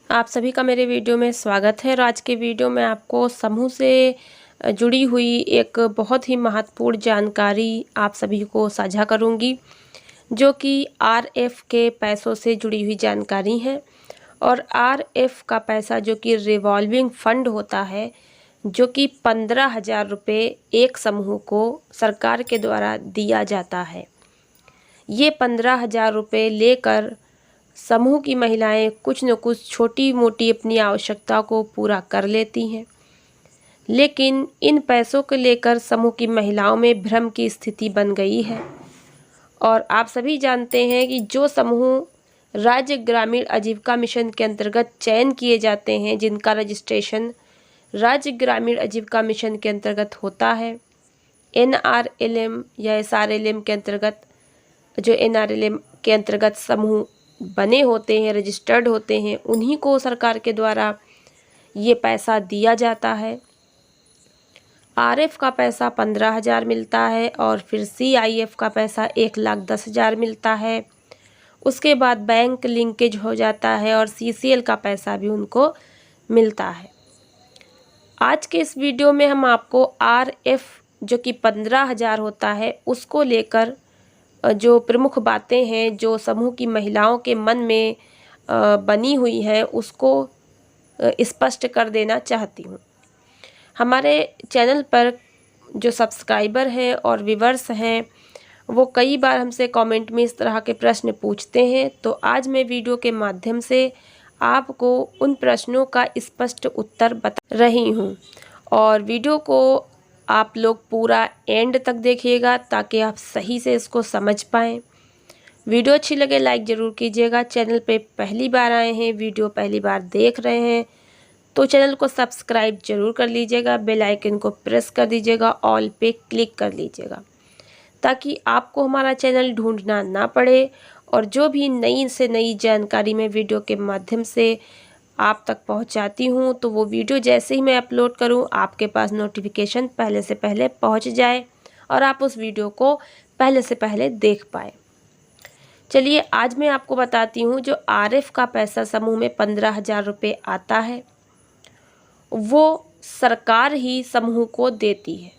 आप सभी का मेरे वीडियो में स्वागत है और आज के वीडियो में आपको समूह से जुड़ी हुई एक बहुत ही महत्वपूर्ण जानकारी आप सभी को साझा करूंगी, जो कि आरएफ के पैसों से जुड़ी हुई जानकारी है। और आरएफ का पैसा जो कि रिवॉल्विंग फंड होता है, जो कि 15,000 रुपये एक समूह को सरकार के द्वारा दिया जाता है। ये 15,000 रुपये लेकर समूह की महिलाएं कुछ न कुछ छोटी मोटी अपनी आवश्यकता को पूरा कर लेती हैं, लेकिन इन पैसों को लेकर समूह की महिलाओं में भ्रम की स्थिति बन गई है। और आप सभी जानते हैं कि जो समूह राज्य ग्रामीण आजीविका मिशन के अंतर्गत चयन किए जाते हैं, जिनका रजिस्ट्रेशन राज्य ग्रामीण आजीविका मिशन के अंतर्गत होता है, एनआरएलएम या एसआरएलएम के अंतर्गत, जो एनआरएलएम के अंतर्गत समूह बने होते हैं, रजिस्टर्ड होते हैं, उन्हीं को सरकार के द्वारा ये पैसा दिया जाता है। आरएफ का पैसा 15,000 मिलता है और फिर सीआईएफ का पैसा 1,10,000 मिलता है। उसके बाद बैंक लिंकेज हो जाता है और सीसीएल का पैसा भी उनको मिलता है। आज के इस वीडियो में हम आपको आरएफ जो कि 15,000 होता है, उसको लेकर जो प्रमुख बातें हैं जो समूह की महिलाओं के मन में बनी हुई हैं, उसको स्पष्ट कर देना चाहती हूँ। हमारे चैनल पर जो सब्सक्राइबर हैं और व्यूअर्स हैं, वो कई बार हमसे कमेंट में इस तरह के प्रश्न पूछते हैं, तो आज मैं वीडियो के माध्यम से आपको उन प्रश्नों का स्पष्ट उत्तर बता रही हूँ। और वीडियो को आप लोग पूरा एंड तक देखिएगा ताकि आप सही से इसको समझ पाएँ। वीडियो अच्छी लगे लाइक ज़रूर कीजिएगा। चैनल पे पहली बार आए हैं, वीडियो पहली बार देख रहे हैं, तो चैनल को सब्सक्राइब जरूर कर लीजिएगा, बेल आइकन को प्रेस कर दीजिएगा, ऑल पे क्लिक कर लीजिएगा, ताकि आपको हमारा चैनल ढूंढना ना पड़े। और जो भी नई से नई जानकारी मैं वीडियो के माध्यम से आप तक पहुंचाती हूं, तो वो वीडियो जैसे ही मैं अपलोड करूं, आपके पास नोटिफिकेशन पहले से पहले पहुंच जाए और आप उस वीडियो को पहले से पहले देख पाए। चलिए आज मैं आपको बताती हूं, जो आरएफ का पैसा समूह में 15,000 रुपये आता है, वो सरकार ही समूह को देती है।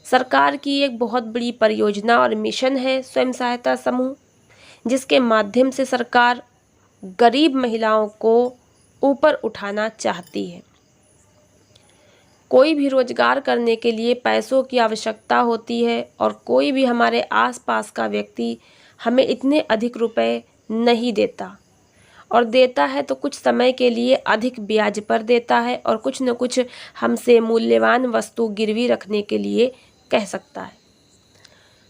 सरकार की एक बहुत बड़ी परियोजना और मिशन है स्वयं सहायता समूह, जिसके माध्यम से सरकार गरीब महिलाओं को ऊपर उठाना चाहती है। कोई भी रोजगार करने के लिए पैसों की आवश्यकता होती है और कोई भी हमारे आसपास का व्यक्ति हमें इतने अधिक रुपए नहीं देता, और देता है तो कुछ समय के लिए अधिक ब्याज पर देता है और कुछ न कुछ हमसे मूल्यवान वस्तु गिरवी रखने के लिए कह सकता है।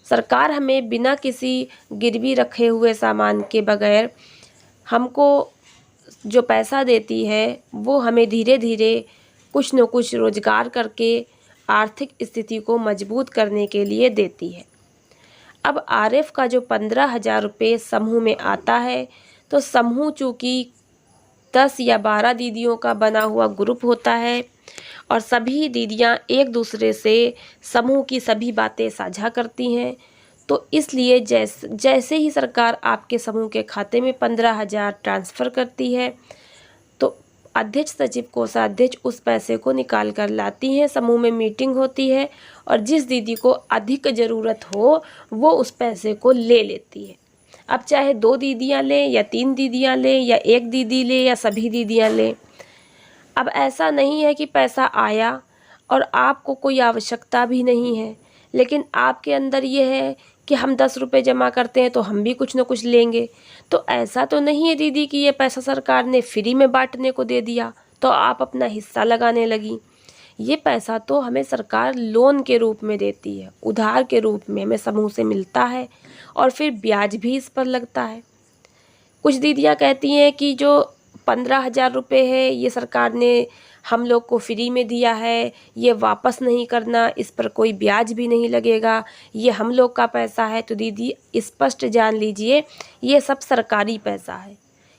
सरकार हमें बिना किसी गिरवी रखे हुए सामान के बगैर हमको जो पैसा देती है, वो हमें धीरे धीरे कुछ न कुछ रोजगार करके आर्थिक स्थिति को मजबूत करने के लिए देती है। अब आरएफ का जो 15,000 रुपये समूह में आता है, तो समूह चूँकि 10 या 12 दीदियों का बना हुआ ग्रुप होता है और सभी दीदियाँ एक दूसरे से समूह की सभी बातें साझा करती हैं, तो इसलिए जैसे ही सरकार आपके समूह के खाते में 15,000 ट्रांसफ़र करती है, तो अध्यक्ष सचिव कोषाध्यक्ष उस पैसे को निकाल कर लाती हैं। समूह में मीटिंग होती है और जिस दीदी को अधिक ज़रूरत हो, वो उस पैसे को ले लेती है। अब चाहे 2 दीदियाँ लें या 3 दीदियाँ लें या 1 दीदी ले या सभी दीदियाँ लें। अब ऐसा नहीं है कि पैसा आया और आपको कोई आवश्यकता भी नहीं है, लेकिन आपके अंदर ये है कि हम 10 रुपये जमा करते हैं तो हम भी कुछ न कुछ लेंगे। तो ऐसा तो नहीं है दीदी कि ये पैसा सरकार ने फ्री में बांटने को दे दिया तो आप अपना हिस्सा लगाने लगी। ये पैसा तो हमें सरकार लोन के रूप में देती है, उधार के रूप में हमें समूह से मिलता है और फिर ब्याज भी इस पर लगता है। कुछ दीदियाँ कहती हैं कि जो 15,000 रुपये है, ये सरकार ने हम लोग को फ्री में दिया है, ये वापस नहीं करना, इस पर कोई ब्याज भी नहीं लगेगा, ये हम लोग का पैसा है। तो दीदी स्पष्ट जान लीजिए, ये सब सरकारी पैसा है,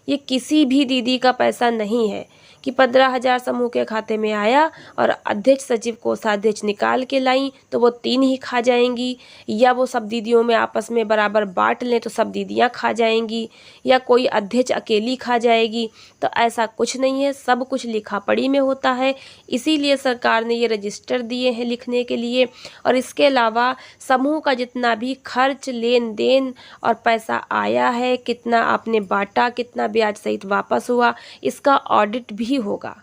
ये किसी भी दीदी का पैसा नहीं है कि 15,000 समूह के खाते में आया और अध्यक्ष सचिव कोषाध्यक्ष निकाल के लाई तो वो 3 ही खा जाएंगी, या वो सब दीदियों में आपस में बराबर बांट लें तो सब दीदियां खा जाएंगी, या कोई अध्यक्ष अकेली खा जाएगी। तो ऐसा कुछ नहीं है, सब कुछ लिखा पढ़ी में होता है। इसीलिए सरकार ने ये रजिस्टर दिए हैं लिखने के लिए। और इसके अलावा समूह का जितना भी खर्च, लेन देन और पैसा आया है, कितना आपने बांटा, कितना ब्याज सहित वापस हुआ, इसका ऑडिट भी होगा।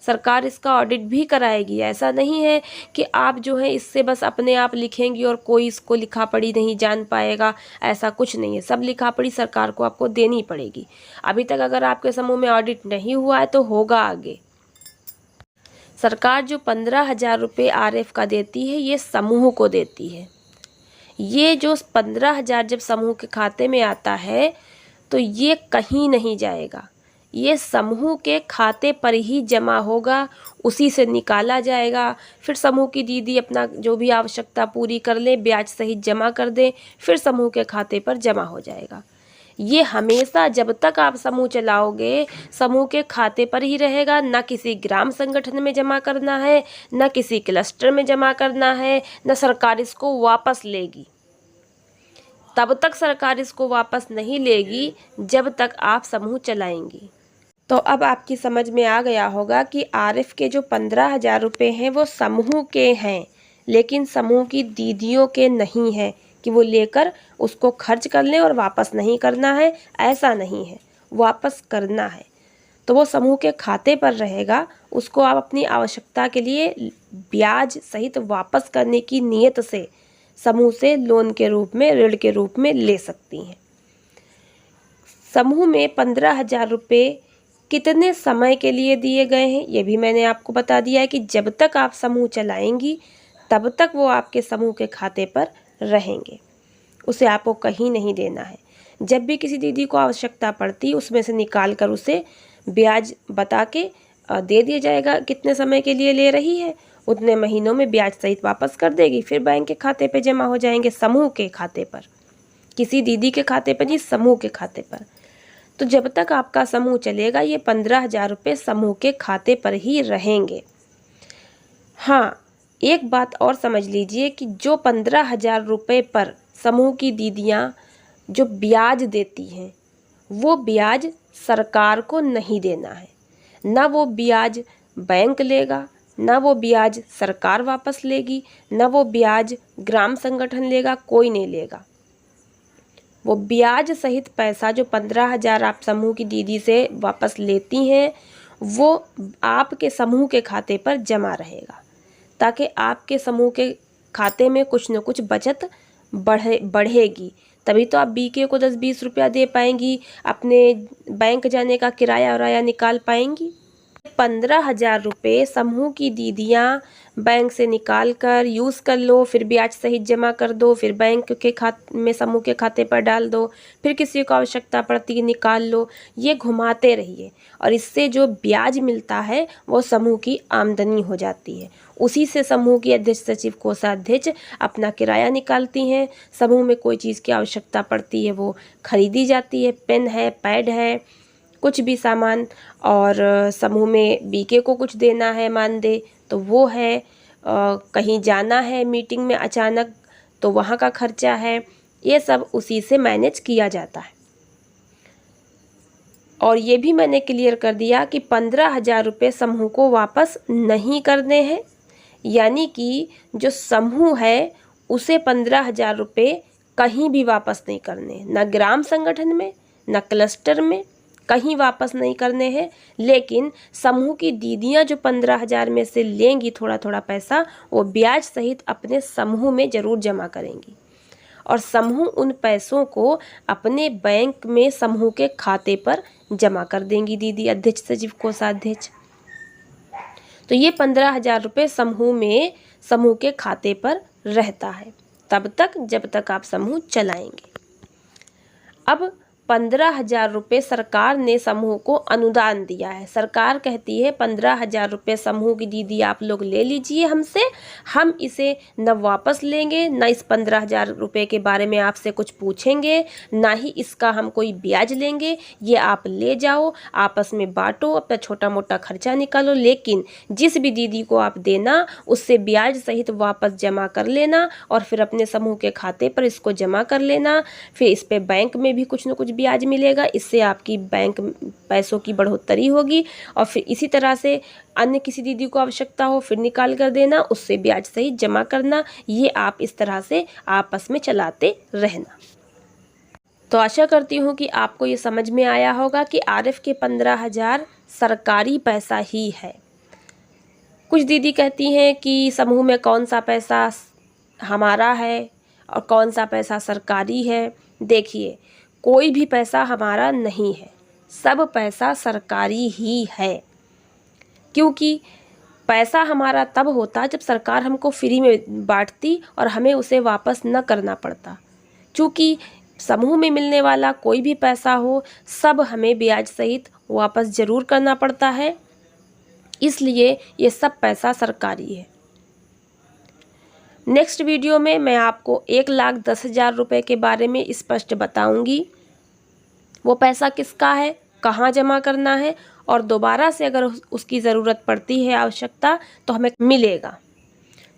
सरकार इसका ऑडिट भी कराएगी। ऐसा नहीं है कि आप जो है इससे बस अपने आप लिखेंगी और कोई इसको लिखा पढ़ी नहीं जान पाएगा, ऐसा कुछ नहीं है। सब लिखा पढ़ी सरकार को आपको देनी पड़ेगी। अभी तक अगर आपके समूह में ऑडिट नहीं हुआ है तो होगा आगे। सरकार जो 15,000 रुपये RF का देती है ये समूह को देती है। ये जो 15,000 जब समूह के खाते में आता है तो ये कहीं नहीं जाएगा, ये समूह के खाते पर ही जमा होगा, उसी से निकाला जाएगा। फिर समूह की दीदी अपना जो भी आवश्यकता पूरी कर ले, ब्याज सहित जमा कर दें, फिर समूह के खाते पर जमा हो जाएगा। ये हमेशा जब तक आप समूह चलाओगे समूह के खाते पर ही रहेगा। ना किसी ग्राम संगठन में जमा करना है, ना किसी क्लस्टर में जमा करना है, ना सरकार इसको वापस लेगी। तब तक सरकार इसको वापस नहीं लेगी जब तक आप समूह चलाएंगी। तो अब आपकी समझ में आ गया होगा कि RF के जो 15,000 रुपये हैं वो समूह के हैं, लेकिन समूह की दीदियों के नहीं है कि वो लेकर उसको खर्च कर लें और वापस नहीं करना है। ऐसा नहीं है, वापस करना है तो वो समूह के खाते पर रहेगा। उसको आप अपनी आवश्यकता के लिए ब्याज सहित वापस करने की नीयत से समूह से लोन के रूप में, ऋण के रूप में ले सकती हैं। समूह में 15,000 रुपये कितने समय के लिए दिए गए हैं ये भी मैंने आपको बता दिया है कि जब तक आप समूह चलाएंगी तब तक वो आपके समूह के खाते पर रहेंगे, उसे आपको कहीं नहीं देना है। जब भी किसी दीदी को आवश्यकता पड़ती उसमें से निकाल कर उसे ब्याज बता के दे दिया जाएगा। कितने समय के लिए ले रही है उतने महीनों में ब्याज सहित वापस कर देगी, फिर बैंक के खाते पे जमा हो जाएंगे, समूह के खाते पर, किसी दीदी के खाते पर नहीं, समूह के खाते पर। तो जब तक आपका समूह चलेगा ये 15,000 रुपये समूह के खाते पर ही रहेंगे। हाँ, एक बात और समझ लीजिए कि जो 15,000 रुपये पर समूह की दीदियाँ जो ब्याज देती हैं वो ब्याज सरकार को नहीं देना है। ना वो ब्याज बैंक लेगा, ना वो ब्याज सरकार वापस लेगी, ना वो ब्याज ग्राम संगठन लेगा, कोई नहीं लेगा। वो ब्याज सहित पैसा जो 15,000 आप समूह की दीदी से वापस लेती हैं वो आपके समूह के खाते पर जमा रहेगा, ताकि आपके समूह के खाते में कुछ न कुछ बचत बढ़ेगी। तभी तो आप BK को 10-20 रुपया दे पाएंगी, अपने बैंक जाने का किराया उराया निकाल पाएंगी। 15,000 रुपये समूह की दीदियाँ बैंक से निकाल कर यूज़ कर लो, फिर ब्याज सहित जमा कर दो, फिर बैंक के खाते में समूह के खाते पर डाल दो, फिर किसी को आवश्यकता पड़ती है निकाल लो। ये घुमाते रहिए और इससे जो ब्याज मिलता है वो समूह की आमदनी हो जाती है। उसी से समूह की अध्यक्ष सचिव कोषाध्यक्ष अपना किराया निकालती हैं। समूह में कोई चीज़ की आवश्यकता पड़ती है वो खरीदी जाती है, पेन है, पैड है, कुछ भी सामान। और समूह में BK को कुछ देना है मानदेय तो वो है, कहीं जाना है मीटिंग में अचानक तो वहाँ का खर्चा है, ये सब उसी से मैनेज किया जाता है। और ये भी मैंने क्लियर कर दिया कि 15,000 रुपये समूह को वापस नहीं करने हैं, यानी कि जो समूह है उसे 15,000 रुपये कहीं भी वापस नहीं करने, ना ग्राम संगठन में, ना क्लस्टर में, कहीं वापस नहीं करने हैं। लेकिन समूह की दीदियां जो 15,000 में से लेंगी थोड़ा थोड़ा पैसा, वो ब्याज सहित अपने समूह में ज़रूर जमा करेंगी और समूह उन पैसों को अपने बैंक में समूह के खाते पर जमा कर देंगी दीदी, अध्यक्ष सचिव कोषाध्यक्ष। तो ये 15,000 रुपये समूह में, समूह के खाते पर रहता है तब तक जब तक आप समूह चलाएंगे। अब 15,000 रुपये सरकार ने समूह को अनुदान दिया है। सरकार कहती है 15,000 रुपये समूह की दीदी आप लोग ले लीजिए हमसे, हम इसे न वापस लेंगे, न इस 15,000 रुपये के बारे में आपसे कुछ पूछेंगे, ना ही इसका हम कोई ब्याज लेंगे। ये आप ले जाओ, आपस में बांटो, अपना छोटा मोटा खर्चा निकालो, लेकिन जिस भी दीदी को आप देना उससे ब्याज सहित वापस जमा कर लेना और फिर अपने समूह के खाते पर इसको जमा कर लेना। फिर इस पे बैंक में भी कुछ न कुछ ब्याज मिलेगा, इससे आपकी बैंक पैसों की बढ़ोतरी होगी। और फिर इसी तरह से अन्य किसी दीदी को आवश्यकता हो फिर निकाल कर देना, उससे ब्याज सहित जमा करना। ये आप इस तरह से आपस में चलाते रहना। तो आशा करती हूँ कि आपको ये समझ में आया होगा कि आरएफ के 15,000 सरकारी पैसा ही है। कुछ दीदी कहती हैं कि समूह में कौन सा पैसा हमारा है और कौन सा पैसा सरकारी है। देखिए, कोई भी पैसा हमारा नहीं है, सब पैसा सरकारी ही है। क्योंकि पैसा हमारा तब होता जब सरकार हमको फ्री में बांटती और हमें उसे वापस न करना पड़ता। क्योंकि समूह में मिलने वाला कोई भी पैसा हो, सब हमें ब्याज सहित वापस ज़रूर करना पड़ता है, इसलिए ये सब पैसा सरकारी है। नेक्स्ट वीडियो में मैं आपको 1,10,000 रुपये के बारे में स्पष्ट बताऊंगी। वो पैसा किसका है, कहाँ जमा करना है और दोबारा से अगर उसकी ज़रूरत पड़ती है, आवश्यकता, तो हमें मिलेगा।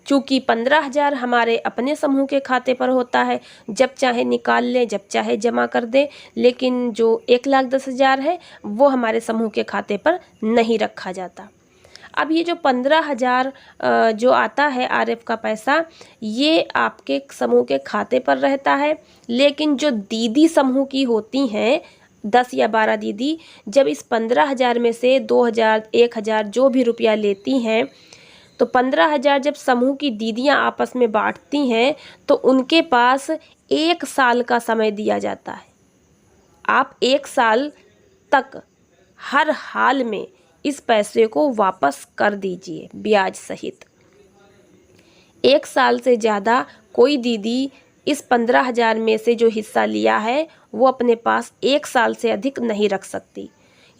चूँकि 15,000 हमारे अपने समूह के खाते पर होता है, जब चाहे निकाल लें, जब चाहे जमा कर दें, लेकिन जो 1,10,000 है वो हमारे समूह के खाते पर नहीं रखा जाता। अब ये जो 15,000 जो आता है आरएफ का पैसा, ये आपके समूह के खाते पर रहता है। लेकिन जो दीदी समूह की होती हैं 10 या 12 दीदी, जब इस 15,000 में से 2,000 1,000 जो भी रुपया लेती हैं, तो 15,000 जब समूह की दीदियां आपस में बांटती हैं तो उनके पास 1 साल का समय दिया जाता है। आप 1 साल तक हर हाल में इस पैसे को वापस कर दीजिए ब्याज सहित। 1 साल से ज़्यादा कोई दीदी इस 15,000 में से जो हिस्सा लिया है वो अपने पास 1 साल से अधिक नहीं रख सकती।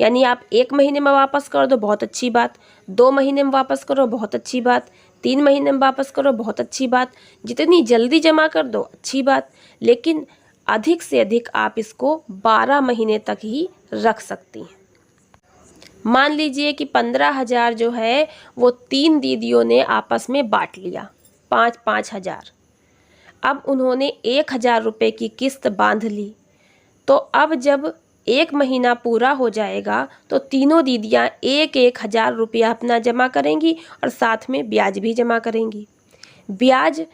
यानी आप 1 महीने में वापस कर दो, बहुत अच्छी बात, 2 महीने में वापस करो, बहुत अच्छी बात, 3 महीने में वापस करो, बहुत अच्छी बात, जितनी जल्दी जमा कर दो अच्छी बात, लेकिन अधिक से अधिक आप इसको 12 महीने तक ही रख सकती हैं। मान लीजिए कि 15,000 जो है वो 3 दीदियों ने आपस में बांट लिया, 5-5 हज़ार। अब उन्होंने 1,000 रुपये की किस्त बांध ली, तो अब जब 1 महीना पूरा हो जाएगा तो तीनों दीदियाँ 1-1 हज़ार रुपया अपना जमा करेंगी और साथ में ब्याज भी जमा करेंगी। ब्याज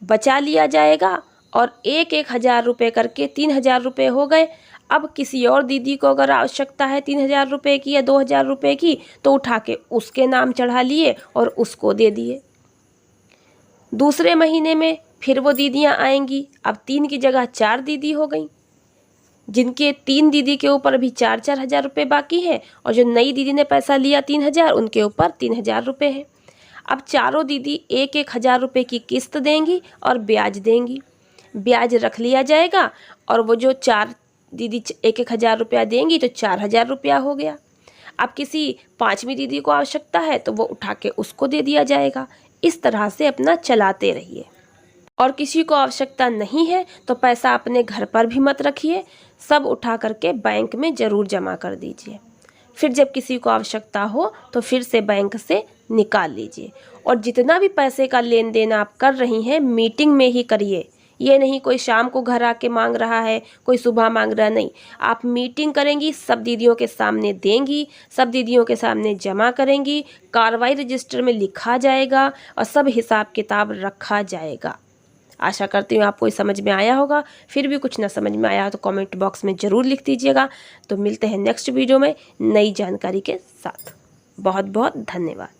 बचा लिया जाएगा और 1-1 हज़ार रुपये करके 3,000 रुपये हो गए। अब किसी और दीदी को अगर आवश्यकता है 3,000 रुपये की या 2,000 रुपये की, तो उठा के उसके नाम चढ़ा लिए और उसको दे दिए। दूसरे महीने में फिर वो दीदियाँ आएंगी, अब 3 की जगह 4 दीदी हो गई, जिनके 3 दीदी के ऊपर भी 4-4 हज़ार रुपये बाकी है, और जो नई दीदी ने पैसा लिया 3,000, उनके ऊपर 3,000 रुपये है। अब चारों दीदी 1-1 हज़ार रुपये की किस्त देंगी और ब्याज देंगी। ब्याज रख लिया जाएगा और वो जो 4 दीदी 1-1 हज़ार रुपया देंगी तो 4,000 रुपया हो गया। अब किसी 5वीं दीदी को आवश्यकता है तो वो उठा के उसको दे दिया जाएगा। इस तरह से अपना चलाते रहिए। और किसी को आवश्यकता नहीं है तो पैसा अपने घर पर भी मत रखिए, सब उठा करके बैंक में ज़रूर जमा कर दीजिए। फिर जब किसी को आवश्यकता हो तो फिर से बैंक से निकाल लीजिए। और जितना भी पैसे का लेन देन आप कर रही हैं, मीटिंग में ही करिए। ये नहीं कोई शाम को घर आके मांग रहा है, कोई सुबह मांग रहा, नहीं। आप मीटिंग करेंगी, सब दीदियों के सामने देंगी, सब दीदियों के सामने जमा करेंगी, कार्रवाई रजिस्टर में लिखा जाएगा और सब हिसाब किताब रखा जाएगा। आशा करती हूँ आपको ये समझ में आया होगा। फिर भी कुछ ना समझ में आया हो तो कमेंट बॉक्स में ज़रूर लिख दीजिएगा। तो मिलते हैं नेक्स्ट वीडियो में नई जानकारी के साथ। बहुत बहुत धन्यवाद।